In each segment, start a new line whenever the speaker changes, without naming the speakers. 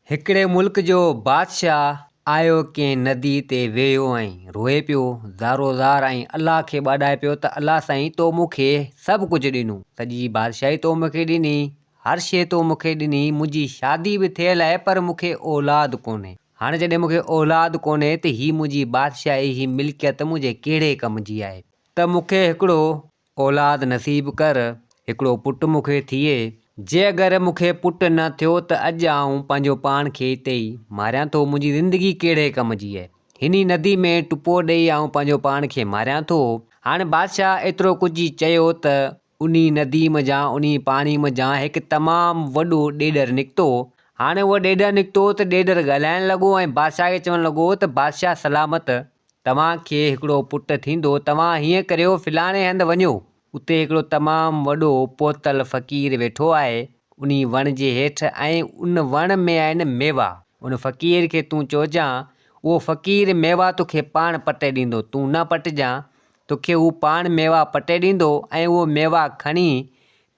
हिकिड़े मुल्क जो बादशाह आयो कंहिं नदी ते वेहो ऐं रोए पियो ज़ारो ज़ार ऐं अलाह खे ॿाॾाए पियो त अलाह साईं तो मूंखे सभु कुझु ॾिनो, सॼी बादशाही तो मूंखे ॾिनी, हर शइ तो मूंखे ॾिनी, मुंहिंजी शादी बि थियल आहे पर मूंखे औलाद कोन्हे। हाणे जॾहिं मूंखे औलाद कोन्हे त हीअ मुंहिंजी बादशाही ही मिल्कियत मुंहिंजे कहिड़े कम जी आहे त मूंखे हिकिड़ो औलाद नसीब कर, हिकिड़ो पुटु मूंखे थिए। जे अगरि मूंखे पुटु न थियो त अॼु आउं पंहिंजो पाण खे हिते ई मारियां थो, मुंहिंजी ज़िंदगी कहिड़े कम जी आहे। हिनी नदी में टुपो ॾेई आउं पंहिंजो पाण खे मारियां थो। हाणे बादशाह एतिरो कुझु चयो त उन नदी मञा उन पाणी मञा हिकु तमामु वॾो ॾेॾरु निकितो। हाणे उहो ॾेॾरु निकितो त ॾेॾरु ॻाल्हाइणु लॻो ऐं बादशाह खे चवणु लॻो त बादशाह सलामत, तव्हांखे हिकिड़ो पुटु थींदो, तव्हां हीअं करियो फिलाणे हंधि वञो, उते हिकिड़ो तमामु वॾो पोतल फ़क़ीर वेठो आहे उन वण जे हेठि ऐं उन वण में आहिनि मेवा। उन फ़क़ीर खे तूं चइजांइ उहो फ़क़ीर मेवा तोखे पाण पटे ॾींदो, तूं न पटिजांइ, तोखे हू पाण मेवा पटे ॾींदो ऐं उहो मेवा खणी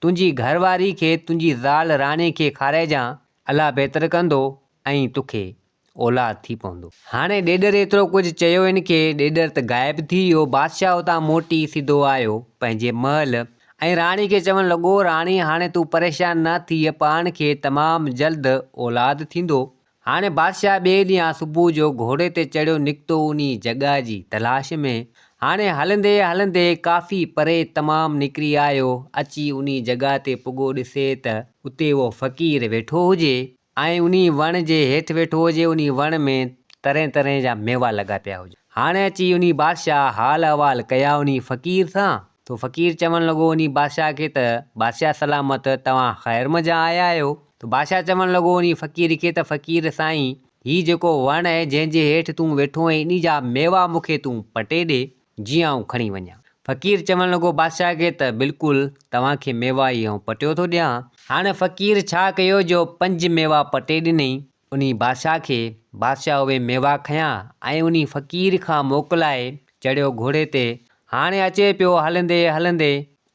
तुंहिंजी घरवारी खे तुंहिंजी ज़ाल राणी खे खाराइजांइ, अलाह बहितर कंदो ऐं तोखे औलाद थी पवंदो। हाणे ॾेॾरु एतिरो कुझु चयो हिन खे, ॾेॾरु त ग़ाइब थी वियो। बादशाह उतां मोटी सिधो आयो पंहिंजे महल ऐं राणी खे चवणु लॻो, राणी हाणे तूं परेशान न थी, पाण खे तमामु जल्द औलाद थींदो। हाणे बादशाह ॿिए ॾींहुं सुबुह जो घोड़े ते चढ़ियो निकितो उन जॻह जी तलाश में। हाणे हलंदे हलंदे काफ़ी परे तमामु निकिरी आयो, अची उन जॻह ते पुॻो ॾिसे त उते उहो फ़क़ीर वेठो हुजे ऐं उन वण जे हेठि वेठो हुजे, उन वण में तरह तरह जा मेवा लॻा पिया हुजनि। हाणे अची उन बादशाह हाल अहवाल कया उन फ़क़ीर सां, तो फ़क़ीर चवणु लॻो उन बादशाह खे त बादशाह सलामत, तव्हां ख़ैर मज़ा आया आहियो। त बादशाह चवणु लॻो उन फ़क़ीर खे त फ़क़ीर साईं, हीउ जेको वणु आहे जंहिंजे हेठि तूं वेठो आहीं इन जा मेवा मूंखे तूं पटे ॾे, जीअं आउं खणी वञा। फ़क़ीर चवणु लॻो बादशाह खे त बिल्कुलु तव्हांखे मेवा ई आउं पटियो थो ॾियां। हाणे फ़क़ीर छा कयो जो 5 मेवा पटे ॾिनई उन बादशाह खे। बादशाह उहे मेवा खयां ऐं उन फ़क़ीर खां मोकिलाए चढ़ियो घोड़े ते। हाणे अचे पियो हलंदे हलंदे,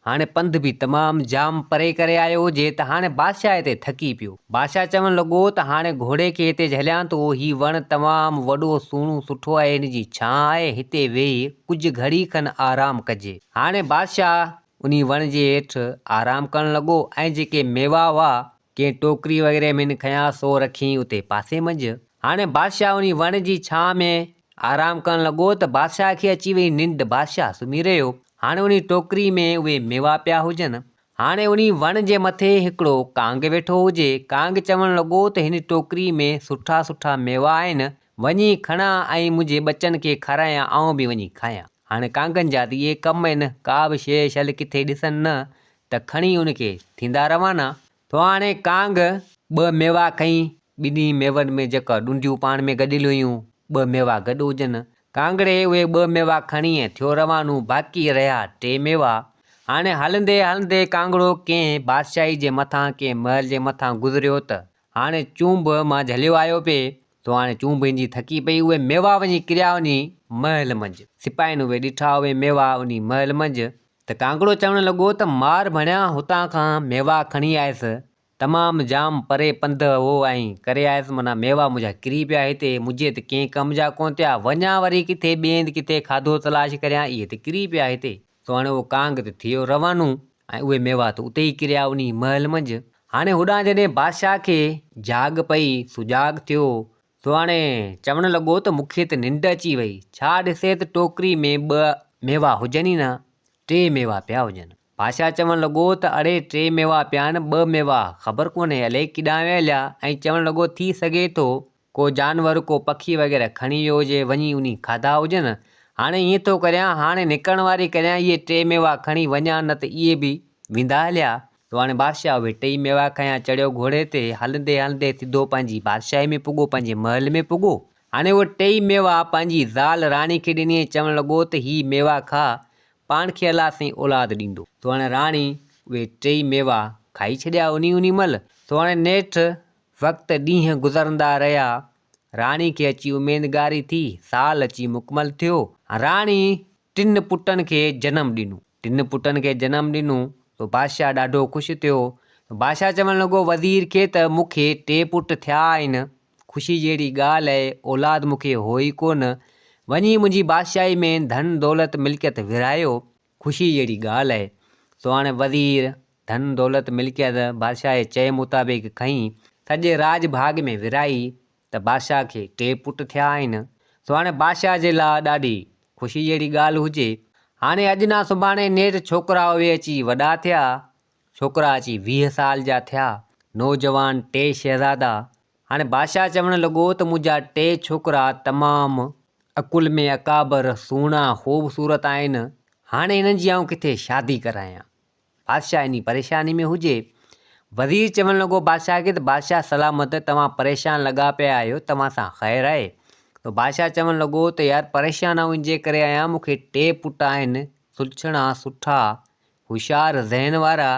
हाणे पंधु बि तमामु जाम परे करे आयो हुजे त हाणे बादशाह हिते थकी पियो। बादशाह चवणु लॻो त हाणे घोड़े खे हिते झलियां थो, हीउ वणु तमामु वॾो सुहिणो सुठो आहे, हिन जी छां आहे, हिते वेही कुझु घड़ी खनि आराम कजे। हाणे बादशाह उन वण जे हेठि आराम करणु लॻो ऐं जेके मेवा हुआ कंहिं टोकरी वग़ैरह में खयां सो रखी उते पासे मंझि। हाणे बादशाह उन वण जी छां में आराम करणु लॻो त बादशाह खे अची वई निंड, बादशाह सुम्ही रहियो। हाणे उन टोकरी में उहे मेवा पिया हुजनि। हाणे उन वण जे मथे हिकिड़ो कांग वेठो हुजे। कांग चवणु लॻो त हिन टोकरी में सुठा सुठा मेवा आहिनि, वञी खणा ऐं मुंहिंजे ॿचनि खे खारायां, आउं बि वञी खायां। हाणे कांगनि जा त इहे कम आहिनि, का बि शइ शल किथे ॾिसनि न त खणी उनखे थींदा रवाना। तो हाणे कांग 2 मेवा खईं, ॿिन्ही मेवनि में जेका ॾुंडियूं पाण में गॾियलु हुयूं 2 मेवा गॾु हुजनि। कांगड़े उहे 2 मेवा खणी ऐं थियो रवानो, बाक़ी रहिया 3 मेवा। हाणे हलंदे हलंदे कांगड़ो कंहिं बादशाही जे मथां कंहिं महल जे मथां गुज़रियो त हाणे चूंब मां झलियो आयो पिए। तो हाणे चूंब जी थकी पई, उहे मेवा वञी किरिया उन महल मंझि। सिपाहियुनि उहे ॾिठा उहे मेवा उन महल मंझि त कांगड़ो चवणु लॻो त मार भणिया हुतां खां मेवा खणी आयसि, तमामु जाम परे पंधु हो ऐं करे आयसि, माना मेवा मुंहिंजा किरी पिया हिते, मुंहिंजे त कंहिं कम जा कोन थिया, वञा वरी किथे ॿिए हंधि किथे खाधो तलाश करियां, इहे त किरी पिया हिते। तो हाणे उहो कांग त थियो रवानो ऐं उहे मेवा त उते ई किरिया उन महल मंझि। हाणे होॾां जॾहिं बादशाह खे जाग पई, सुजाग थियो, तो हाणे चवणु लॻो त मूंखे त निंड अची वई, छा ॾिसे त टोकरी में 2 मेवा हुजनि ई न, 3 मेवा पिया हुजनि। बादशाह चवणु लॻो त अड़े 3 मेवा पिया आहिनि, 2 मेवा ख़बर कोन्हे अलाए किॾां विया ऐं चवणु लॻो थी सघे थो को जानवर को पखी वग़ैरह खणी वियो हुजे, वञी उन खाधा हुजनि। हाणे ईअं थो करियां, हाणे निकिरण वारी करियां, इहे 3 मेवा खणी वञा न त इहे बि वेंदा हलिया। तो हाणे बादशाह उहे 3 मेवा खयां, चढ़ियो घोड़े ते, हलंदे हलंदे सिधो पंहिंजी बादशाही में पुॻो, पंहिंजे महल में पुॻो। हाणे उहे 3 मेवा पंहिंजी ज़ाल राणी खे ॾिनी, चवणु लॻो त हीउ मेवा खा, पाण खे अलाह साईं औलाद ॾींदो। तो हाणे राणी उहे 3 मेवा खाई छॾिया उन महिल। तो हाणे नेठि वक़्तु ॾींहं गुज़रंदा रहिया, राणी खे अची उमेदगारी थी, साल अची मुकमल थियो। राणी 3 पुटनि खे जनमु ॾिनो, 3 पुटनि खे जनमु ॾिनो। तो बादशाह ॾाढो ख़ुशि थियो। बादशाह चवणु लॻो वज़ीर खे त मूंखे 3 पुट थिया आहिनि, ख़ुशी जहिड़ी ॻाल्हि आहे, औलाद मूंखे हो ई कोन, वञी मुंहिंजी बादशाही में धन दौलत मिल्कियत विरायो, ख़ुशी जहिड़ी ॻाल्हि आहे। सो हाणे वज़ीर धन दौलत मिल्कियत बादशाह जे चए मुताबिक़ खईं, सॼे राज भाग में विराई त बादशाह खे 3 पुट थिया आहिनि। सो हाणे बादशाह जे लाइ ॾाढी ख़ुशी जहिड़ी ॻाल्हि हुजे। हाणे अॼु ना सुभाणे नेठि छोकिरा उहे अची वॾा थिया, छोकिरा अची 20 साल जा थिया, नौजवान 3 शहज़ादा। हाणे बादशाह चवणु लॻो त मुंहिंजा 3 छोकिरा तमामु अकुल में अकाबर, सुहिणा, ख़ूबसूरत आहिनि, हाणे हिननि जी आऊं किथे शादी करायां। बादशाह इन परेशानी में हुजे। वज़ीर चवणु लॻो बादशाह खे त बादशाह सलामत, तव्हां परेशान लॻा पिया आहियो, तव्हां सां ख़ैरु आहे। तो बादशाह चवणु लॻो त यार परेशान आऊं इन जे करे आहियां, मूंखे 3 पुट आहिनि, सुलछणा, सुठा, होशियार ज़हन वारा।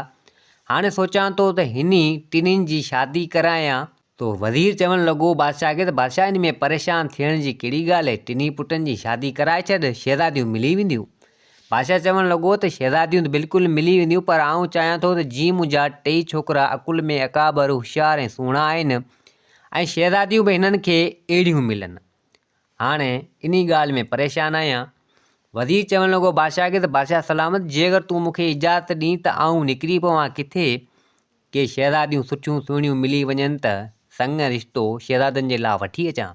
हाणे सोचां थो त हिनी टिनिनि जी शादी करायां। तो वज़ीर चवणु लॻो बादशाह खे त बादशाह इन में परेशान थियण जी कहिड़ी ॻाल्हि आहे, टिनी पुटनि जी शादी कराए छॾ, शहज़ादियूं मिली वेंदियूं। बादशाह चवणु लॻो त शहज़ादियूं त बिल्कुलु मिली वेंदियूं, पर आऊं चाहियां थो त जीअं मुंहिंजा 3 छोकिरा अकुल में अकाबर, होशियार ऐं सुहिणा आहिनि, ऐं शहज़ादियूं बि हिननि खे अहिड़ियूं मिलनि। हाणे इन ॻाल्हि में परेशान आहियां। वज़ीर चवणु लॻो बादशाह खे त बादशाह सलामत, जेकर तूं मूंखे इजाज़त ॾीं त आऊं निकिरी पवां किथे, के शहज़ादियूं सुठियूं सुहिणियूं मिली वञनि त संग रिश्तो शहज़ादनि जे लाइ वठी अचां।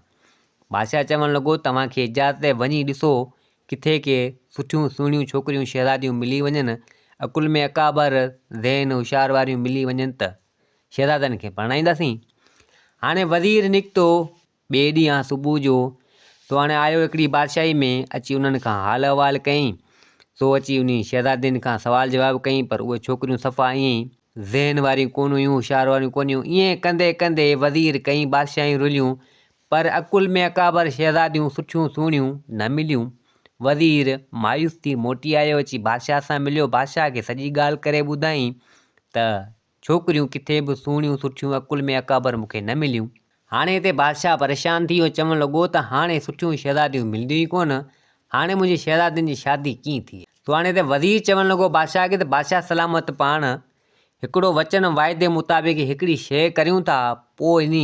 बादशाह चवणु लॻो तव्हांखे इजाज़त आहे, वञी ॾिसो किथे के सुठियूं सुहिणियूं छोकिरियूं शहज़ादियूं मिली वञनि, अकुल में अकाबर, ज़हन होशियार वारियूं मिली वञनि त शहज़ादनि खे परणाईंदासीं। हाणे वज़ीर निकितो ॿिए ॾींहुं सुबुह जो। सो हाणे आयो हिकिड़ी बादशाही में, अची उन्हनि खां हाल अहवाल कयईं। सो अची उन शहज़ादियुनि खां सवाल जवाब कयईं, पर उहे छोकिरियूं सफ़ा ईअं ई ज़हन वारियूं कोन हुयूं, होशियार वारियूं कोन हुयूं। ईअं कंदे कंदे वज़ीर कई बादशाहियूं रुलियूं, पर अकुल में अकाबर शहज़ादियूं सुठियूं सुहिणियूं न मिलियूं। वज़ीर मायूस थी मोटी आयो, अची बादशाह सां मिलियो, बादशाह खे सॼी ॻाल्हि करे ॿुधाईं त छोकिरियूं किथे बि सुहिणियूं सुठियूं अकुल में अकाबर मूंखे न मिलियूं। हाणे हिते बादशाह परेशान थी वियो, चवणु लॻो त हाणे सुठियूं शहज़ादियूं मिलंदियूं ई कोन, हाणे मुंहिंजी शहज़ादियुनि जी शादी कीअं थी। तो हाणे हिते वज़ीर चवणु लॻो बादशाह खे त बादशाह सलामत, पाण हिकिड़ो वचन वाइदे मुताबिक़ हिकिड़ी शइ करियूं था, पोइ इन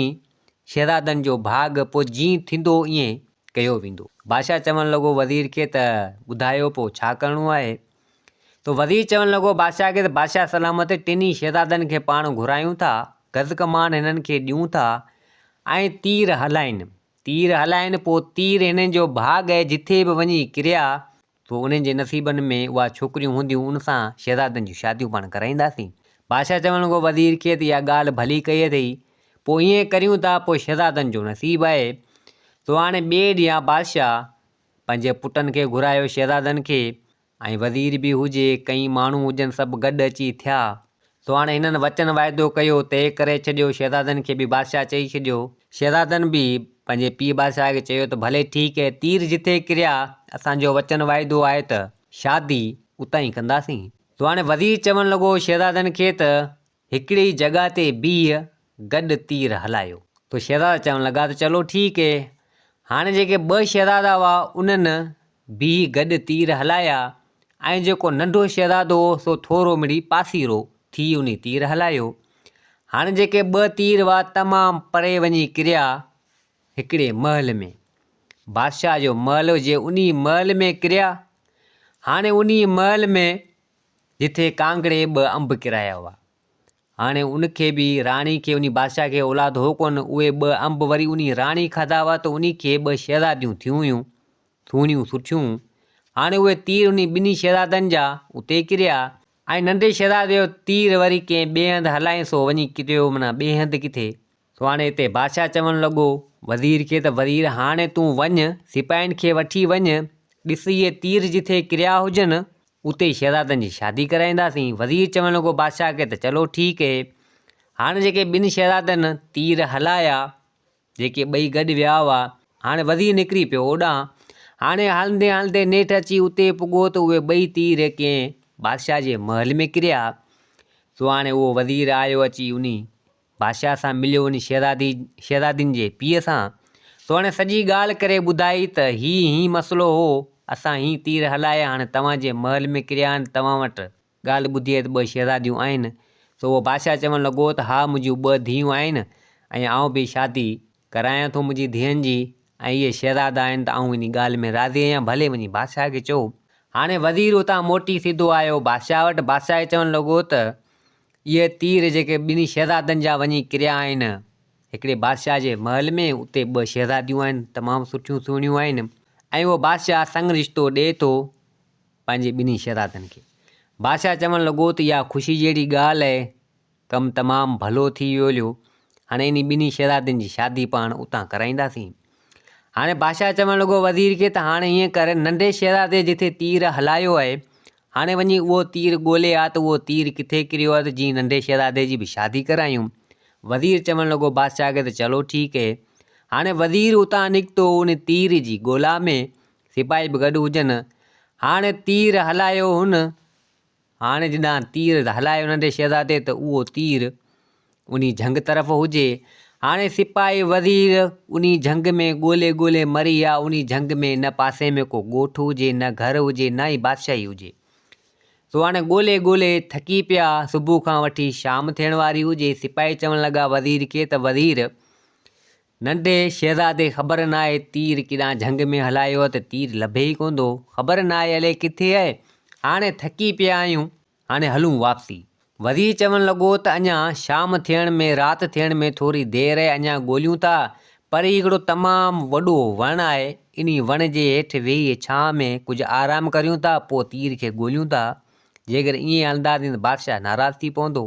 शहज़ादनि जो भाग पोइ जीअं थींदो ईअं कयो वेंदो। बादशाह चवणु लॻो वज़ीर खे त ॿुधायो पोइ छा करिणो आहे। तो वज़ीर चवणु लॻो बादशाह खे त बादशाह सलामत, टिनी शहज़ादनि खे पाण घुरायूं था, गज़ कमान हिननि खे ॾियूं था, ऐं तीर हलाइनि, पोइ तीर हिननि जो भाग आहे, जिथे बि वञी किरिया तो उन्हनि जे नसीबनि में उहा छोकिरियूं हूंदियूं, उन सां शहज़ादनि जूं शादियूं पाण कराईंदासीं। बादशाह चवणु लॻो वज़ीर खे त इहा ॻाल्हि भली कई अथई, पोइ ईअं करियूं था, पोइ शहज़ादनि जो नसीबु आहे। तो हाणे ॿिए ॾींहुं बादशाह पंहिंजे पुटनि खे घुरायो, शहज़ादनि खे, ऐं वज़ीर बि हुजे, कई माण्हू हुजनि, सभु गॾु अची थिया। सो हाणे हिननि वचन वाइदो कयो, तय करे छॾियो, शहज़ादनि खे बि बादशाह चई छॾियो। शहज़ादनि बि पंहिंजे पीउ बादशाह खे चयो त भले ठीकु आहे, तीर जिथे किरिया असांजो वचन वाइदो आहे त शादी उतां ई कंदासीं। तो हाणे वज़ीर चवणु लॻो शहज़ादनि खे त हिकिड़ी जॻह ते बीह, गॾु तीर हलायो। तो शहज़ादा चवणु लॻा त चलो ठीकु आहे। हाणे जेके 2 शहज़ादा हुआ उन्हनि बीह गॾु तीर हलाया, ऐं जेको नंढो शहज़ादो हो सो थोरो मिड़ी पासीरो थी उन तीर हलायो। हाणे जेके 2 तीर हुआ तमामु परे वञी किरिया हिकिड़े महल में, बादशाह जो महल हुजे, उन महल में किरिया। हाणे उन महल में जिथे कांगड़े 2 अंब किराया हुआ, हाणे उनखे बि राणी खे, उन बादशाह खे औलाद हो कोन, उहे 2 अंब वरी उन राणी खाधा हुआ, त उन खे 2 शहज़ादियूं थियूं हुयूं, सुहिणियूं सुठियूं। हाणे उहे तीर उन ॿिन्ही शहज़ादनि जा उते किरिया, ऐं नंढे शहज़ादे जो तीर वरी कंहिं ॿिए हंधि हलाए, सो वञी किरियो माना ॿिए हंधि किथे। सो हाणे हिते बादशाह चवणु लॻो वज़ीर खे त वज़ीर हाणे तूं वञु, सिपाहियुनि खे वठी वञु, ॾिस इहे तीर जिथे किरिया हुजनि उते शहज़ादनि जी शादी कराईंदासीं। वज़ीर चवणु लॻो बादशाह खे त चलो ठीकु आहे। हाणे जेके 2 शहज़ादनि तीर हलाया, जेके 2 गॾु विया हुआ, हाणे वज़ीर निकिरी पियो ओॾां। हाणे हलंदे हलंदे नेठि अची उते पुॻो त उहे 2 तीर कंहिं बादशाह जे महल में किरिया। सो हाणे उहो वज़ीर आयो, अची उन बादशाह सां मिलियो, उन शहज़ादियुनि जे पीउ सां। सो हाणे सॼी ॻाल्हि करे ॿुधाई त हीउ मसइलो हो, असां तीर हलाया, हाणे तव्हांजे महल में किरिया आहिनि, तव्हां वटि ॻाल्हि ॿुधी आहे त 2 शहज़ादियूं आहिनि। सो उहो बादशाह चवणु लॻो त हा, मुंहिंजियूं 2 धीअरूं आहिनि, ऐं आउं बि शादी करायां थो मुंहिंजी धीअनि जी ऐं इहे शहज़ादा आहिनि त आउं इन ॻाल्हि में राज़ी आहियां। भले वञी बादशाह खे चओ। हाणे वज़ीर उतां मोटी सिधो आयो बादशाह वटि। बादशाह चवणु लॻो त इहे तीर जेके ॿिन्ही शहज़ादनि जा वञी किरिया आहिनि हिकिड़े बादशाह जे महल में। उते 2 शहज़ादियूं आहिनि तमामु सुठियूं सुहिणियूं आहिनि ऐं उहो बादशाह संग रिश्तो ॾिए थो पंहिंजे ॿिन्ही शहज़ादनि खे। बादशाह चवणु लॻो त इहा ख़ुशी जहिड़ी ॻाल्हि आहे, कमु तमामु भलो थी वियो। हाणे इन ॿिन्ही शहज़ादियुनि जी शादी पाण उतां कराईंदासीं। हाणे बादशाह चवणु लॻो वज़ीर खे त हाणे ईअं कर, नंढे शहज़ादे जिथे तीर हलायो आहे हाणे वञी उहो तीर ॻोल्हे आ त उहो तीर किथे किरियो आहे त जीअं नंढे शहज़ादे जी बि शादी करायूं। वज़ीर चवणु लॻो बादशाह खे त चलो ठीकु आहे। हाणे वज़ीर उतां निकितो उन तीर जी ॻोल्हा में, सिपाही बि गॾु हुजनि। हाणे तीर हलायो हुन, हाणे जिॾां तीर हलायो नंढे शहज़ादे त उहो तीर उन झंग तरफ़ हुजे। हाणे सिपाही वज़ीर उन झंग में ॻोल्हे ॻोल्हे मरी विया। उन झंग में न पासे में को ॻोठु हुजे, न घरु हुजे, न ई बादशाही हुजे। सो हाणे ॻोल्हे ॻोल्हे थकी पिया। सुबुह खां वठी शाम थियण वारी हुजे। सिपाही चवणु लॻा वज़ीर खे त वज़ीर नंढे शहज़ादे ख़बर न आहे तीर केॾां झंग में हलायो आहे त तीर लभे ई कोन थो, ख़बर न आहे अलाए किथे आहे। हाणे थकी पिया आहियूं, हाणे हलूं वापसी। वज़ीर चवणु लॻो त अञा शाम थियण में, राति थियण में थोरी देरि आहे, अञा ॻोल्हियूं था। पर हिकिड़ो तमामु वॾो वणु आहे, इन वण जे हेठि वेही छांव में कुझु आराम करियूं था, पोइ तीर खे ॻोल्हियूं था। जेकर ईअं हलंदासीं त बादशाह नाराज़ थी पवंदो।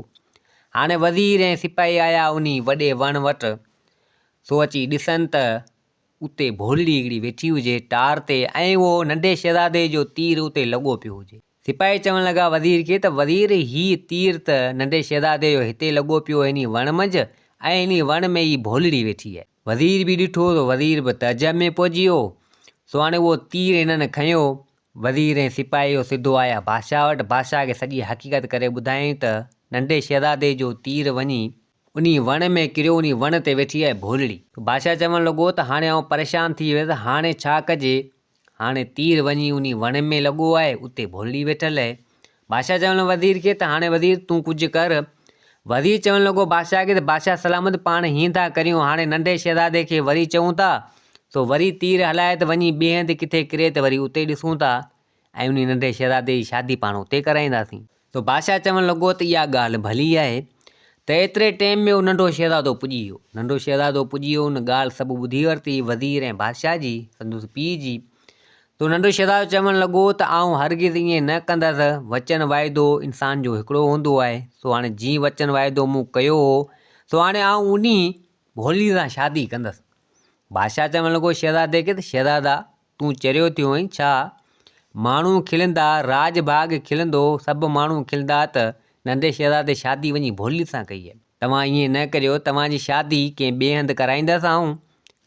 हाणे वज़ीर ऐं सिपाही आया उन वॾे वण वटि। सो अची ॾिसनि त उते भोलड़ी हिकिड़ी वेठी हुजे टार ते ऐं उहो नंढे शहज़ादे जो तीर उते लॻो पियो हुजे। सिपाही चवणु लॻा वज़ीर खे त वज़ीर हीउ तीर त नंढे शहज़ादे जो हिते लॻो पियो इन वण मंझि ऐं इन वण में ई भोलड़ी वेठी आहे। वज़ीर बि ॾिठो त वज़ीर बि तइजब में पहुची वियो। सो हाणे उहो तीर हिननि खयो। वज़ीर ऐं सिपाही सिधो आया बादशाह वटि। बादशाह खे सॼी हक़ीक़त करे ॿुधायईं त नंढे शहज़ादे जो तीर वञी उन वण में किरियो, उन वण ते वेठी आहे भोलड़ी। बादशाह चवणु लॻो त हाणे आउं परेशान थी वियुसि, हाणे छा कजे। हाणे तीर वञी उन वण में लॻो आहे, उते भोलड़ी वेठल आहे। बादशाह चवणु वज़ीर खे त हाणे वज़ीर तूं कुझु कर। वज़ीर चवणु लॻो बादशाह खे त बादशाह सलामत पाण हीअं था करियूं, हाणे नंढे शहज़ादे खे वरी चऊं था सो वरी तीर हलाए त वञी ॿिए हंधि किथे किरे त वरी उते ॾिसूं था ऐं उन नंढे शहज़ादे जी शादी पाण उते कराईंदासीं। सो बादशाह चवणु लॻो त इहा ॻाल्हि भली आहे। त एतिरे टाइम में उहो नंढो शहज़ादो पुॼी वियो। नंढो शहज़ादो पुॼी वियो, उन ॻाल्हि सभु ॿुधी वरिती वज़ीर ऐं बादशाह जी, संदसि पीउ जी। तो नंढो शहज़ादो चवणु लॻो त आउं हरगिज़ ईअं न कंदसि। वचन वाइदो इंसान जो हिकिड़ो हूंदो आहे। सो हाणे जीअं वचन वाइदो मूं कयो हो, सो हाणे आउं उन भोलड़ी सां शादी कंदसि। बादशाह चवणु लॻो शहज़ादे खे त शहज़ादा तूं चरियो थियो आहीं छा? माण्हू खिलंदा, राज भाग खिलंदो, सभु माण्हू खिलंदा त नंढे शहज़ादे शादी वञी भोलड़ी सां कई आहे। तव्हां ईअं न करियो, तव्हांजी शादी कंहिं ॿिए हंधि कराईंदसि आऊं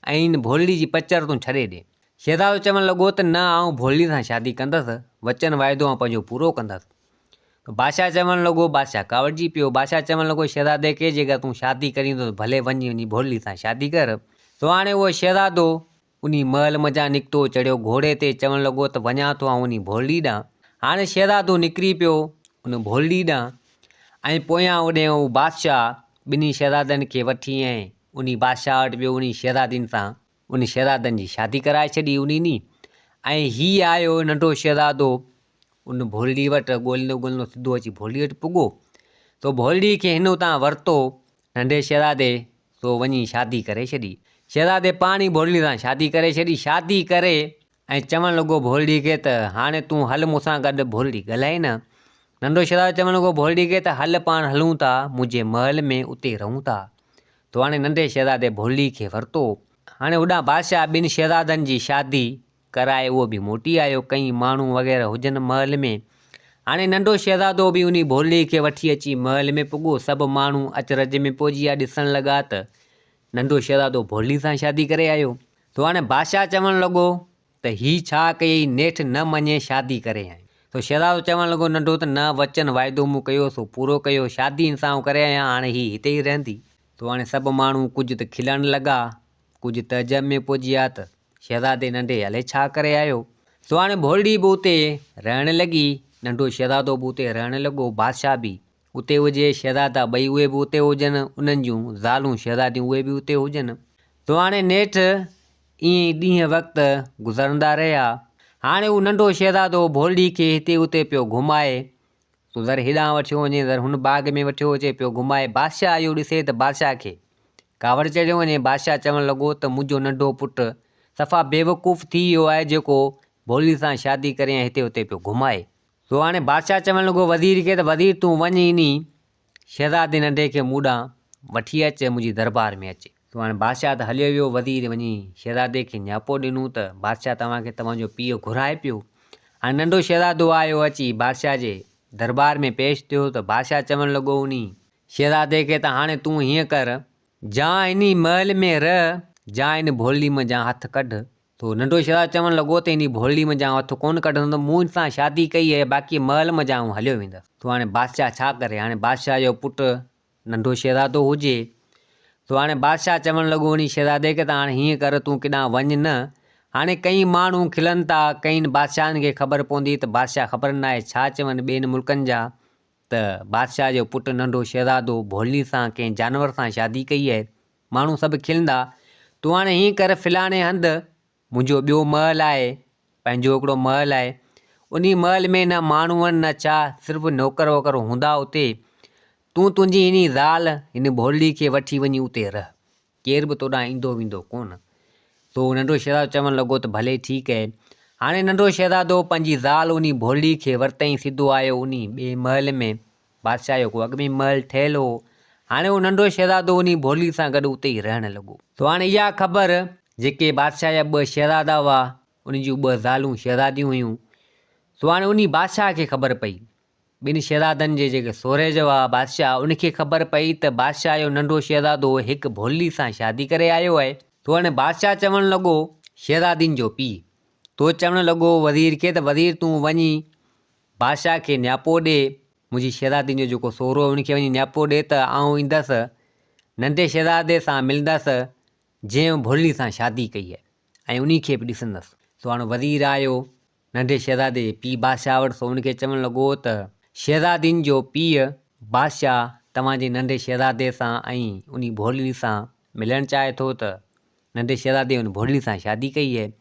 ऐं इन भोलड़ी जी पचर तूं छॾे ॾे। शहज़ादो चवणु लॻो त न, आउं भोलड़ी सां शादी कंदसि, वचन वाइदो आउं पंहिंजो पूरो कंदसि। बादशाह चवणु लॻो, बादशाह कावड़जी पियो। बादशाह चवणु लॻो शहज़ादे खे जेकर तूं शादी करींदो त भले वञी भोलड़ी सां शादी कर। सो हाणे उहो शहज़ादो उन महल मज़ा निकितो, चढ़ियो घोड़े ते, चवणु लॻो त वञा थो आउं उन भोलड़ी ॾांहुं। हाणे शहज़ादो निकिरी पियो उन भोलड़ी ॾांहुं ऐं पोयां ओॾे बादशाह ॿिन्ही शहज़ादनि खे वठी ऐं उन बादशाह वटि वियो। उन शहज़ादियुनि सां उन शहज़ादनि जी शादी कराए छॾी उन ॾींहुं। ऐं हीउ आयो नंढो शहज़ादो उन भोलड़ी वटि ॻोल्हंदो ॻोल्हंदो सिधो अची भोलड़ी वटि पुॻो। तो भोलड़ी खे हिन उतां वरितो नंढे शहज़ादे, सो वञी शादी करे छॾी। शहज़ादे पाण ई भोलड़ी सां शादी करे छॾी। शादी करे ऐं चवणु लॻो भोलड़ी खे त हाणे तूं हल मूंसां गॾु। भोलड़ी ॻाल्हाए न। नंढो शहज़ादो चवणु लॻो भोलड़ी खे त हल पाण हलूं था मुंहिंजे महल में, उते रहूं था। तो हाणे नंढे शहज़ादे भोलड़ी खे वरितो। हाणे होॾां बादशाह ॿिनि शहज़ादनि जी शादी कराए उहो बि मोटी आयो, कई माण्हू वग़ैरह हुजनि महल में। हाणे नंढो शहज़ादो बि उन भोलड़ी खे वठी अची महल में पुॻो। सभु माण्हू अचरज में पइजी विया, ॾिसणु लॻा त नंढो शहज़ादो भोलड़ी सां शादी करे आयो। तो हाणे बादशाह चवणु लॻो त हीउ छा कयई, नेठि न मञे शादी करे आहीं। तो शहज़ादो चवणु लॻो नंढो त न, वचन वाइदो मूं कयो सो पूरो कयो, शादी सां करे आहियां, हाणे हीउ हिते ई रहंदी। तो हाणे सभु माण्हू कुझु त खिलणु लॻा, कुझु तइजब में पहुची विया त शहज़ादे नंढे अलाए छा करे आयो। सो हाणे भोलड़ी बि उते रहणु लॻी, नंढो शहज़ादो बि उते रहणु लॻो, बादशाह बि उते हुजे, शहज़ादा ॿई उहे बि उते हुजनि, उन्हनि जूं ज़ालूं शहज़ादियूं उहे बि उते हुजनि। तो हाणे नेठि ईअं ॾींहं वक़्तु गुज़रंदा रहिया। हाणे उहो नंढो शहज़ादो भोली खे हिते उते पियो घुमाए। तो ज़र हेॾां वठियो वञे, ज़र हुन बाग़ में वठियो अचे पियो घुमाए। बादशाह इहो ॾिसे त बादशाह खे कावड़ चढ़ियो वञे। बादशाह चवणु लॻो त मुंहिंजो नंढो पुटु सफ़ा बेवकूफ़ थी वियो आहे, जेको भोली सां शादी करे ऐं हिते उते पियो घुमाए। तो हाणे बादशाह चवणु लॻो वज़ीर खे त वज़ीर तूं वञ इनी शहज़ादे नंढे खे मूं ॾांहुं वठी अचु, मुंहिंजी दरबार में अचे। तो हाणे बादशाह त हलियो वियो। वज़ीर वञी शहज़ादे खे न्यापो ॾिनो त बादशाह तव्हांखे तव्हांजो पीउ घुराए पियो। हाणे नंढो शहज़ादो आयो, अची बादशाह जे दरबार में पेश थियो। त बादशाह चवणु लॻो उनी शहज़ादे खे त हाणे तूं हीअं कर, जा इन महल में रह, जा इन भोली में जा हथु कढ। तो नंढो शहज़ादो चवणु लॻो त इन भोली में जा हथु कोन कढंदुमि, मूं सां शादी कई आहे, बाक़ी महल में जा हलियो वेंदुसि। तो हाणे बादशाह छा करे? हाणे बादशाह जो पुटु नंढो शहज़ादो हुजे। तो हाणे बादशाह चवणु लॻो उन शहज़ादे खे त हाणे हीअं कर, तूं केॾांहुं वञ न। हाणे कई माण्हू खिलनि था, कई बादशाहनि खे ख़बर पवंदी त बादशाह ख़बर न आहे छा चवनि ॿियनि मुल्कनि जा, त बादशाह जो पुटु नंढो शहज़ादो भोली सां कंहिं जानवर सां शादी कई आहे। माण्हू सभु खिलंदा। तो हाणे हीअं कर, फलाणे हंधि मुंहिंजो ॿियो महल आहे, पंहिंजो हिकिड़ो महल आहे। उन महल में न माण्हू आहिनि न छा, सिर्फ़ु नौकर वोकर हूंदा उते। तूं तुंहिंजी इन ज़ाल हिन भोली खे वठी वञी उते रह, केर बि तोॾां ईंदो वेंदो कोन। तो नंढो शहज़ादो चवणु लॻो त भले ठीकु आहे। हाणे नंढो शहज़ादो पंहिंजी ज़ाल उन भोली खे वरितईं, सिधो आयो उन ॿिए महल में। बादशाह जो को अॻ में महल ठहियलु हो। हाणे उहो नंढो शहज़ादो उन भोली सां गॾु उते ई रहणु लॻो। तो हाणे इहा ख़बर जेके बादशाह जा ॿ शहज़ादा हुआ, उन जूं ॿ ज़ालूं शहज़ादियूं हुयूं। तो हाणे उन बादशाह खे ख़बर पई, ॿिनि शहज़ादनि जे जेके सोरे जो आहे बादशाह, उनखे ख़बर पई त बादशाह जो नंढो शहज़ादो हिकु भोली सां शादी करे आयो आहे। तो हाणे बादशाह चवणु लॻो शहज़ादियुनि जो पीउ, तो चवणु लॻो वज़ीर खे त वज़ीर तूं वञी बादशाह खे न्यापो ॾे, मुंहिंजी शहज़ादियुनि जो जेको सोरो आहे उनखे वञी न्यापो ॾे त आउं ईंदसि नंढे शहज़ादे सां मिलंदसि जंहिं भोली सां शादी कई आहे, ऐं उन खे बि ॾिसंदसि। तो हाणे वज़ीर आयो नंढे शहज़ादे पीउ बादशाह वटि। सो उनखे चवणु लॻो त शहज़ादियुनि जो पीउ बादशाह तव्हांजे नंढे शहज़ादे सां ऐं उन भोली सां मिलणु चाहे थो, त नंढे शहज़ादे उन भोली सां शादी कई आहे।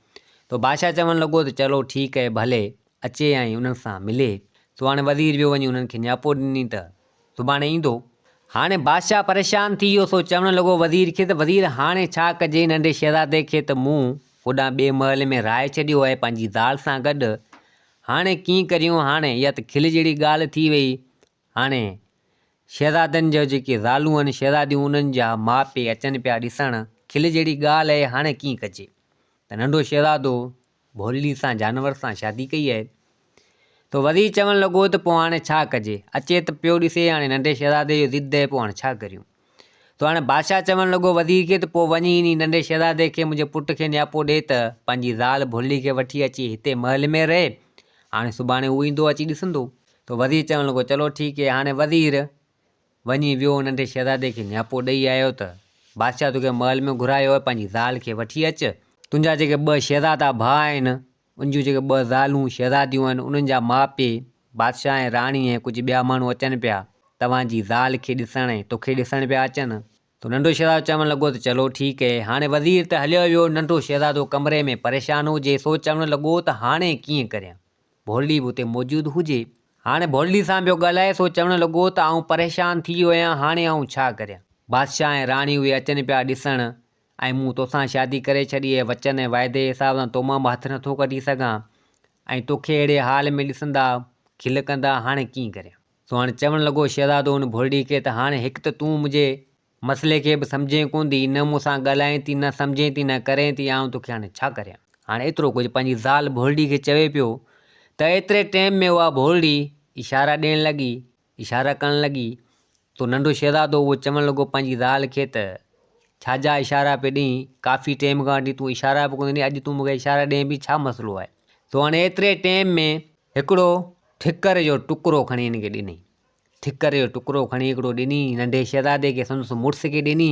तो बादशाह चवणु लॻो त चलो ठीकु आहे, भले अचे ऐं उन्हनि सां मिले। तो हाणे वज़ीर वियो वञी उन्हनि खे न्यापो ॾिनी त सुभाणे ईंदो। हाणे बादशाह परेशान थी वियो। सो चवणु लॻो वज़ीर खे त वज़ीर हाणे छा कजे? नंढे शहज़ादे खे त मूं होॾां ॿिए महल में राहे छॾियो आहे पंहिंजी ज़ाल सां गॾु। हाणे कीअं करियूं? हाणे इहा त खिल जहिड़ी ॻाल्हि थी वई। हाणे शहज़ादनि जो जेके ज़ालूं आहिनि शहज़ादियूं, उन्हनि जा माउ पीउ अचनि पिया ॾिसणु, खिल जहिड़ी ॻाल्हि आहे। हाणे कीअं कजे? त नंढो शहज़ादो भोली सां जानवर सां शादी कई आहे। तो वज़ीर चवणु लॻो त पोइ हाणे छा कजे? अचे त पियो ॾिसे हाणे नंढे शहज़ादे जो ज़िद आहे, पोइ हाणे छा करियूं? तो हाणे बादशाह चवणु लॻो वज़ीर खे त पोइ वञी नी नंढे शहज़ादे खे मुंहिंजे पुट खे न्यापो ॾे त पंहिंजी ज़ाल भोली खे वठी अची हिते महल में रहे। हाणे सुभाणे हू ईंदो अची ॾिसंदो। तो वज़ीर चवणु लॻो चलो ठीकु आहे। हाणे वज़ीर वञी वियो नंढे शहज़ादे खे न्यापो ॾेई आयो त बादशाह तोखे महल में घुरायो आहे, पंहिंजी ज़ाल खे वठी अचु। तुंहिंजा जेके ॿ शहज़ादा भाउ आहिनि, उन जूं जेके ॿ ज़ालूं शहज़ादियूं आहिनि, उन्हनि जा माउ पीउ बादशाह ऐं राणी ऐं कुझु ॿिया माण्हू अचनि पिया तव्हांजी ज़ाल खे ॾिसण ऐं तोखे ॾिसण पिया अचनि। तो नंढो शहज़ादो चवणु लॻो त चलो ठीकु आहे। हाणे वज़ीर त हलियो वियो, नंढो शहज़ादो कमरे में परेशान हुजे। सो चवणु लॻो त हाणे कीअं करियां? भोली बि हुते मौजूदु हुजे। हाणे भोली सां पियो ॻाल्हाए। सो चवणु लॻो त आउं परेशान थी वियो आहियां, हाणे आउं छा करियां? बादशाह ऐं राणी उहे अचनि पिया ॾिसणु, ऐं मूं तोसां शादी करे छॾी आहे, वचन ऐं वाइदे जे हिसाब सां तो मां बि हथु नथो कढी सघां, ऐं तोखे अहिड़े हाल में ॾिसंदा खिल कंदा, हाणे कीअं करियां? सो हाणे चवणु लॻो शहज़ादो उन भोली खे त हाणे हिकु त तूं मुंहिंजे मसइले खे बि सम्झे कोन थी, न मूंसां ॻाल्हाए थी, न सम्झे थी, न करे थी। आउं तोखे हाणे छा करियां? हाणे एतिरो कुझु पंहिंजी ज़ाल भोली खे चवे पियो। त एतिरे टाइम में उहा भोली इशारा ॾियणु लॻी, इशारा करणु लॻी। तो नंढो शहज़ादो उहो चवणु लॻो पंहिंजी ज़ाल खे त छाजा इशारा पे ॾीं? काफ़ी टाइम खां वठी तूं इशारा बि कोन ॾिनी, अॼु तूं मूंखे इशारा ॾिए बि छा मसइलो आहे? तो हाणे एतिरे टाइम में हिकिड़ो ठिकर जो टुकड़ो खणी हिन खे ॾिनई। ठिकर जो टुकड़ो खणी हिकिड़ो ॾिनी नंढे शहज़ादे खे, संदसि मुड़ुस खे ॾिनी।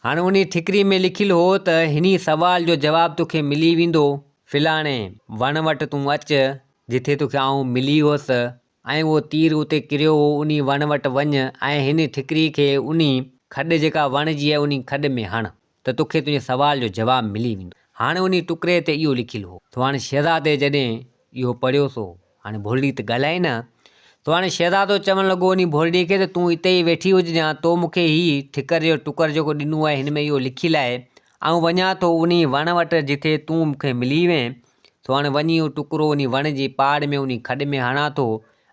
हाणे उन ठिकरी में लिखियलु हो त हिन सवाल जो जवाबु तोखे मिली वेंदो, फलाणे वण वटि तूं अचु जिथे तोखे आउं मिली हुअसि, ऐं उहो तीर उते किरियो हो, उन वण वटि वञु ऐं हिन ठिकरी खे उन खॾ जेका वण जी आहे उन खॾ में हण। त तोखे तुंहिंजे सवाल जो जवाबु मिली वेंदो। हाणे उन टुकड़े ते इहो लिखियलु हो। तो हाणे शहज़ादे जॾहिं इहो पढ़ियो सो, हाणे भोलड़ी त ॻाल्हाए न, तो हाणे शहज़ादो चवणु लॻो उन भोलड़ी खे त तूं हिते ई वेठी हुजां, तो मूंखे हीउ ठिकर जो टुकर जेको ॾिनो आहे हिन में इहो लिखियलु आहे, ऐं वञा थो उन वण वटि जिथे तूं मूंखे मिली वएं। तो हाणे वञी उहो टुकड़ो उन वण जी पाड़ में उन खॾ में हणां थो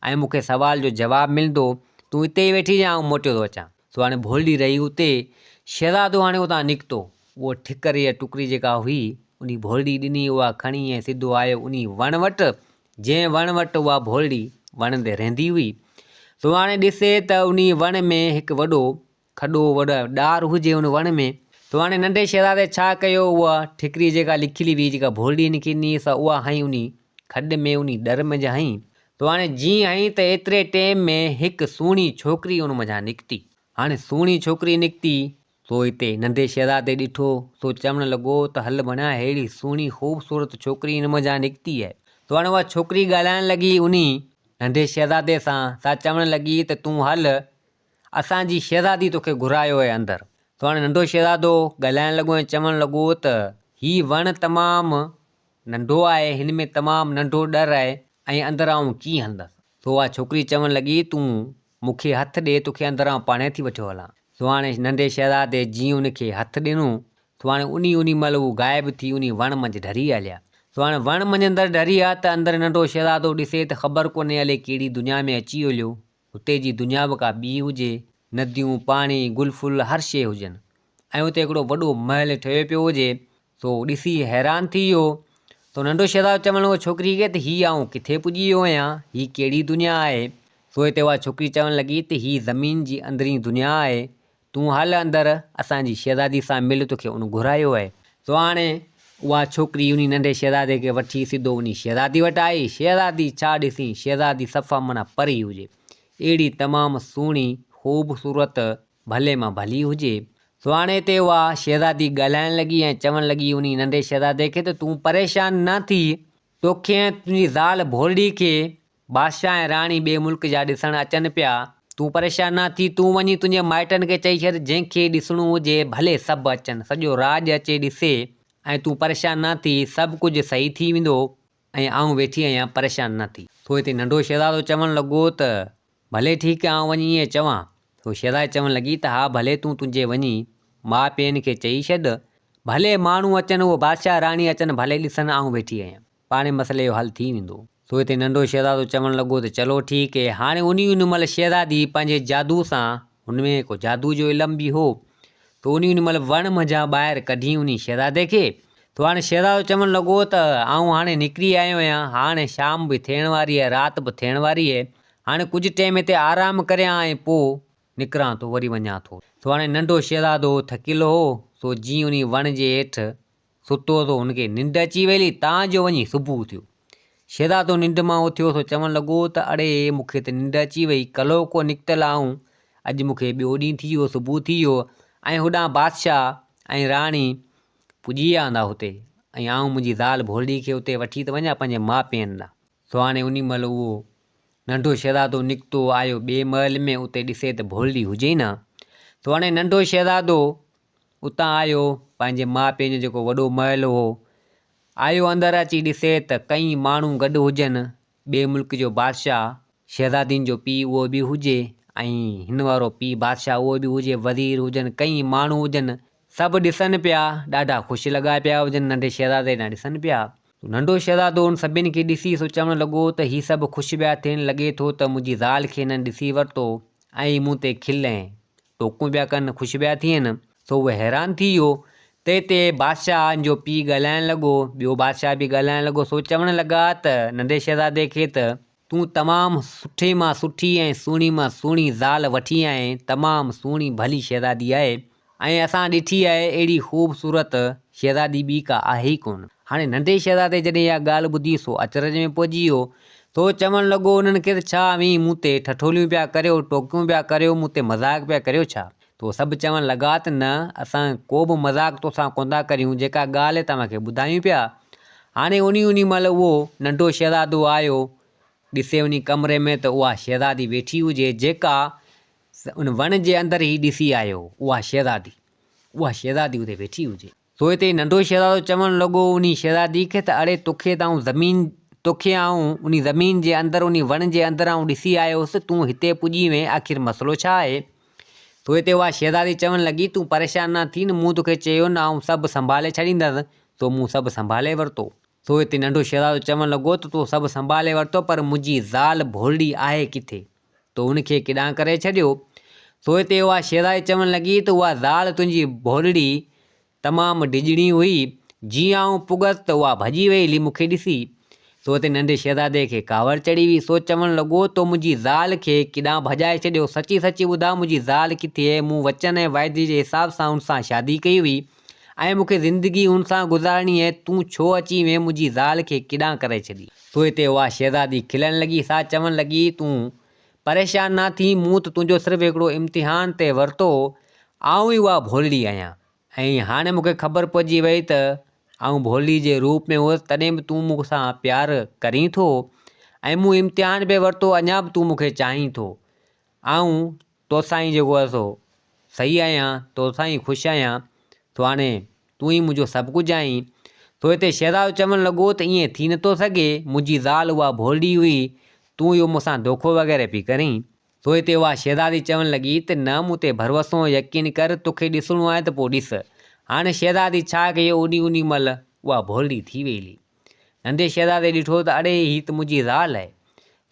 ऐं मूंखे सवाल जो जवाबु मिलंदो। तूं हिते ई वेठी जां, आउं मोटियो थो अचां। सो हाणे भोलड़ी रही हुते। शहज़ादो हाणे उतां निकितो, उहो ठिकर या टुकड़ी जेका हुई उन भोलड़ी ॾिनी, उहा खणी ऐं सिधो आयो उन वण वटि, जंहिं वण वटि उहा भोलड़ी वण ते रहंदी हुई। सो हाणे ॾिसे त उन वण में हिकु वॾो खॾो, वॾा ॾार हुजे उन वण में। तो हाणे नंढे शहज़ादे छा कयो, उहा ठिकरी जेका लिखियलु हुई, जेका भोलड़ी हिनखे ॾिनी, उहा हईं उन खॾ में उन डर में हईं। तो हाणे जीअं हईं त एतिरे टाइम में हिकु सुहिणी छोकिरी उन मथां निकिती। हाणे सुहिणी छोकिरी निकिती, तो हिते नंढे शहज़ादे ॾिठो, सो चवणु लॻो त हल भणा अहिड़ी सुहिणी ख़ूबसूरत छोकिरी हिन मथां निकिती आहे। तो हाणे उहा छोकिरी ॻाल्हाइणु लॻी उन नंढे शहज़ादे सां, सा चवणु लॻी त तूं हल, असांजी शहज़ादी तोखे घुरायो आहे अंदरि। तो हाणे नंढो शहज़ादो ॻाल्हाइणु लॻो ऐं चवणु लॻो त हीउ वणु तमामु नंढो आहे, हिन में तमामु नंढो डर आहे ऐं अंदरि आउं कीअं हलंदसि। तो उहा छोकिरी चवणु लॻी तूं मूंखे हथु ॾे, तोखे अंदरां पाणे थी वठी हलां। तो हाणे नंढे शहज़ादे जीअं उनखे हथु ॾिनो, तो हाणे उन महिल उहो ग़ाइबु थी उन वण मंझि ढरी हलिया। तो हाणे वण मंझि अंदरि ढरी विया त अंदरि नंढो शहज़ादो ॾिसे त ख़बर कोन्हे हले कहिड़ी दुनिया में अची वियो। हुते जी दुनिया बि का ॿी हुजे, नदियूं, पाणी, गुल फुल हर शइ हुजनि, ऐं हुते हिकिड़ो वॾो महल ठहियो पियो हुजे। सो ॾिसी हैरान थी वियो। तो नंढो शहज़ादो चवणु लॻो छोकिरी खे त हीअ आउं किथे पुॼी वियो आहियां, हीअ कहिड़ी दुनिया आहे। सो हिते उहा छोकिरी चवणु लॻी त हीअ ज़मीन जी अंदरी दुनिया आहे, तूं हल अंदरि असांजी शहज़ादी सां मिल, तोखे उन घुरायो आहे। सो हाणे उहा छोकिरी उन नंढे शहज़ादे खे वठी सिधो उन शहज़ादी वटि आई। शहज़ादी छा ॾिसी, शहज़ादी सफ़ा माना परी हुजे, अहिड़ी तमामु सुहिणी ख़ूबसूरत, भले मां भली हुजे। सो हाणे हिते उहा शहज़ादी ॻाल्हाइणु लॻी ऐं चवणु लॻी उन नंढे शहज़ादे खे त तूं परेशान न थी, तोखे ऐं तुंहिंजी ज़ाल भोलड़ी खे बादशाह ऐं राणी ॿिए मुल्क जा ॾिसणु अचनि पिया। तूं परेशान न थी, तूं वञी तुंहिंजे माइटनि खे चई छॾ, जंहिंखे ॾिसणो हुजे भले सभु अचनि, सॼो राज अचे ॾिसे, ऐं तूं परेशान न थी, सभु कुझु सही थी वेंदो ऐं आउं वेठी आहियां, परेशान न थी। सो हिते नंढो शहज़ादो चवणु लॻो त भले ठीकु आहे, आउं वञी ईअं चवां। सो शहज़ादी चवणु लॻी त हा भले, तूं तुंहिंजे वञी माउ पीउनि खे चई छॾ, भले माण्हू अचनि, उहो बादशाह राणी अचनि, भले ॾिसनि, आउं वेठी आहियां, पाणे मसइले जो हल थी वेंदो। सो हिते नंढो शहज़ादो चवणु लॻो त चलो ठीकु आहे। हाणे उन महिल शहज़ादी पंहिंजे जादू सां, हुनमें को जादू जो इल्मु बि हो, तो उन महिल वण मंझां ॿाहिरि कढी उन शहज़ादे खे। तो हाणे शहज़ादो चवणु लॻो त आउं हाणे निकिरी आयो आहियां, हाणे शाम बि थियण वारी आहे, राति बि थियण वारी आहे, हाणे कुझु टाइम हिते आराम करियां ऐं पोइ निकिरां थो, वरी वञां थो। सो हाणे नंढो शहज़ादो थकियलु हो, सो जीअं उन वण जे हेठि सुतो तो, हुनखे निंड अची वई, तव्हांजो वञी सुबुह थियो। शहज़ादो निंड मां उथियो, सो चवणु लॻो त अड़े मूंखे त निंड अची वई, कलो को निकितल आऊं, अॼु मूंखे ॿियो ॾींहुं थी वियो, सुबुह थी वियो, ऐं होॾां बादशाह ऐं राणी पुॼी विया हूंदा हुते, ऐं आऊं मुंहिंजी ज़ाल भोलड़ी खे हुते वठी थो वञा पंहिंजे माउ पीउनि लाइ। सो हाणे उन महिल उहो नंढो शहज़ादो निकितो, आयो ॿिए महल में, उते ॾिसे त भोलड़ी हुजे ई न। सो हाणे नंढो शहज़ादो उतां आयो, पंहिंजे माउ पीउ जो जेको वॾो महल हो, आयो अंदरि अची ॾिसे त कई माण्हू गॾु हुजनि, ॿिए मुल्क जो बादशाह, शहज़ादियुनि जो पीउ उहो बि हुजे, ऐं हिन वारो पीउ बादशाह उहो बि हुजे, वज़ीर हुजनि, कई माण्हू हुजनि, सभु ॾिसनि पिया, ॾाढा ख़ुशि लॻा पिया हुजनि, नंढे शहज़ादे ॾांहुं ॾिसनि पिया। नंढो शहज़ादो उन सभिनि खे ॾिसी सो चवणु लॻो त हीअ सभु ख़ुशि पिया थियनि, लॻे थो त मुंहिंजी ज़ाल खे हिननि ॾिसी वरितो ऐं मूं ते खिल ऐं टोकूं पिया कनि, ख़ुशि पिया थियनि। सो उहो हैरान थी वियो त हिते बादशाह जो पीउ ॻाल्हाइणु लॻो, ॿियो बादशाह बि ॻाल्हाइणु लॻो। सो चवणु लॻा त नंढे शहज़ादे खे त तूं तमामु सुठे मां सुठी ऐं सुहिणी मां सुहिणी ज़ाल वठी आहीं, तमामु सुहिणी भली शहज़ादी आहे, ऐं असां ॾिठी आहे अहिड़ी ख़ूबसूरत शहज़ादी ॿी का आहे ई कोन। हाणे नंढे शहज़ादे जॾहिं इहा ॻाल्हि ॿुधी, सो अचरज में पइजी वियो। सो चवणु लॻो उन्हनि खे त छा वी मूं ते ठठोलियूं पिया करियो, टोकियूं पिया करियो, मूं ते मज़ाक पिया करियो छा? तो सभु चवणु लॻा त न, असां को बि मज़ाक तोसां कोन था करियूं, जेका ॻाल्हि तव्हांखे ॿुधायूं पिया। हाणे उन महिल उहो नंढो शहज़ादो आयो, ॾिसे उन कमरे में त उहा शहज़ादी वेठी हुजे, जेका उन वण जे अंदरि ई ॾिसी आयो, उहा शहज़ादी। उहा शहज़ादी उते वेठी हुजे। सो हिते नंढो शहज़ादो चवणु लॻो उन शहज़ादी खे त अड़े तोखे आऊं उन ज़मीन जे अंदरि उन वण जे अंदरि आऊं ॾिसी आयोसि, तूं हिते पुॼी वएं, आख़िर मसइलो छा आहे? सो हिते उहा शहज़ादी चवणु लॻी तूं परेशान न थी न, मूं तोखे चयो न आऊं सभु संभाले छॾींदसि, सो मूं सभु संभाले वरितो। सो हिते नंढो शहज़ादो चवणु लॻो त तूं सभु संभाले वरितो, पर मुंहिंजी ज़ाल भोलड़ी आहे किथे? तो उनखे किॾां करे छॾियो। सो हिते उहा शहज़ादी चवणु लॻी त उहा ज़ाल तुंहिंजी भोलड़ी तमामु डिॼणी हुई, जीअं आऊं पुगसि त उहा भॼी वई हली मूंखे ॾिसी। सो हिते नंढे शहज़ादे खे कावड़ चढ़ी हुई। सो चवणु लॻो तो मुंहिंजी ज़ाल खे किॾां भॼाए छॾियो, सची सची ॿुधाए मुंहिंजी ज़ाल किथे आहे? मूं वचन ऐं वाइदे जे हिसाब सां हुन सां शादी कई हुई ऐं मूंखे ज़िंदगी हुन सां गुज़ारणी आहे, तूं छो अची वएं मुंहिंजी ज़ाल खे किॾां करे छॾी? सो हिते उहा शहज़ादी खिलणु लॻी, सा चवणु लॻी तूं परेशान न थी, मूं त तुंहिंजो सिर्फ़ु हिकिड़ो इम्तिहान ते वरितो, आऊं ई उहा भोलड़ी आहियां ऐं हाणे मूंखे ख़बर पइजी वई त आऊं भोलड़ी जे रूप में हुअसि, तॾहिं बि तूं मूंसां प्यारु करीं थो ऐं मूं इम्तिहान बि वरितो, अञा बि तूं मूंखे चाहीं थो। आऊं तोसां ई जेको आहे सो सही आहियां, तोसां ई ख़ुशि आहियां, तो हाणे तूं ई मुंहिंजो सभु कुझु आहीं। सो हिते शहज़ादो चवणु लॻो त ईअं थी नथो सघे, मुंहिंजी ज़ाल उहा भोलड़ी हुई, तूं इहो मूंसां धोखो वग़ैरह पई करीं। सो हिते उहा शहज़ादी चवणु लॻी त न, मूं ते भरोसो यकीन कर, तोखे ॾिसणो आहे त पोइ ॾिस। हाणे शहज़ादी छा कयो, ओॾी महिल उहा भोलड़ी थी वई हली। नंढे शहज़ादे ॾिठो त अड़े हीअ त मुंहिंजी ज़ाल आहे।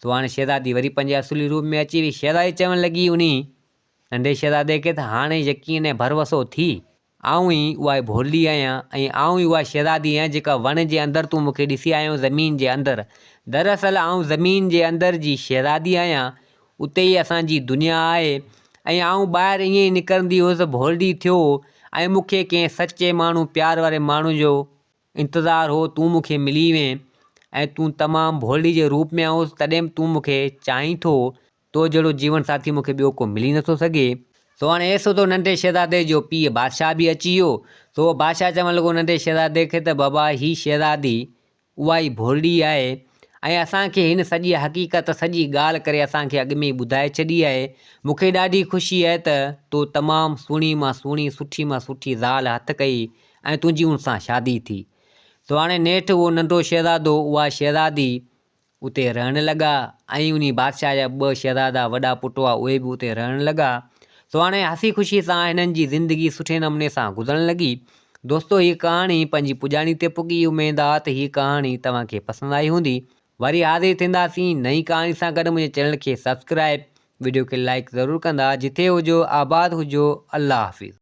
सो हाणे शहज़ादी वरी पंहिंजे असुली रूप में अची वई। शहज़ादी चवणु लॻी उन नंढे शहज़ादे खे त हाणे यकीन ऐं भरोसो थी, आऊं ई उहा भोलड़ी आहियां ऐं आऊं ई उहा शहज़ादी आहियां जेका वण जे अंदरि तूं मूंखे ॾिसी आयो ज़मीन जे अंदरि। दरअसल आऊं ज़मीन जे अंदरि जी शहज़ादी आहियां, उते ई असांजी दुनिया आहे ऐं आऊं ॿाहिरि ईअं ई निकिरंदी हुअसि, भोलड़ी थियो ऐं मूंखे कंहिं सचे माण्हू, प्यार वारे माण्हू जो इंतज़ारु हो, तूं मूंखे मिली वें ऐं तूं तमामु भोलड़ी जे रूप में आहुसि, तॾहिं बि तूं मूंखे चाहीं थो, तो जहिड़ो जीवन साथी मूंखे ॿियो को मिली नथो सघे। सो हाणे एसो तो नंढे शहज़ादे जो पीउ बादशाह बि अची वियो। सो बादशाह चवणु लॻो नंढे शहज़ादे खे त बाबा ही शहज़ादी उहा ई भोलड़ी आहे ऐं असांखे हिन सॼी हक़ीक़त, सॼी ॻाल्हि करे असांखे अॻु में ई ॿुधाए छॾी आहे। मूंखे ॾाढी ख़ुशी आहे त तो तमामु सुहिणी मां सुहिणी, सुठी मां सुठी ज़ाल हथु कई ऐं तुंहिंजी हुन सां शादी थी। सो हाणे नेठि उहो नंढो शहज़ादो, उहा शहज़ादी उते रहणु लॻा ऐं उन बादशाह जा 2 शहज़ादा वॾा पुट हुआ, उहे बि उते रहणु लॻा। सो हाणे हसी ख़ुशी सां हिननि जी ज़िंदगी सुठे नमूने सां गुज़रणु लॻी। दोस्तो, हीअ कहाणी पंहिंजी पुॼाणी ते पुॻी। उमेदु आहे त हीअ कहाणी तव्हांखे पसंदि आई हूंदी। वरी हाज़िर थींदासीं नई कहाणी सां गॾु। मुंहिंजे चैनल खे सब्सक्राइब, वीडियो खे लाइक ज़रूरु कंदा। जिथे हुजो, आबाद हुजो। अल्लाह हाफ़िज़।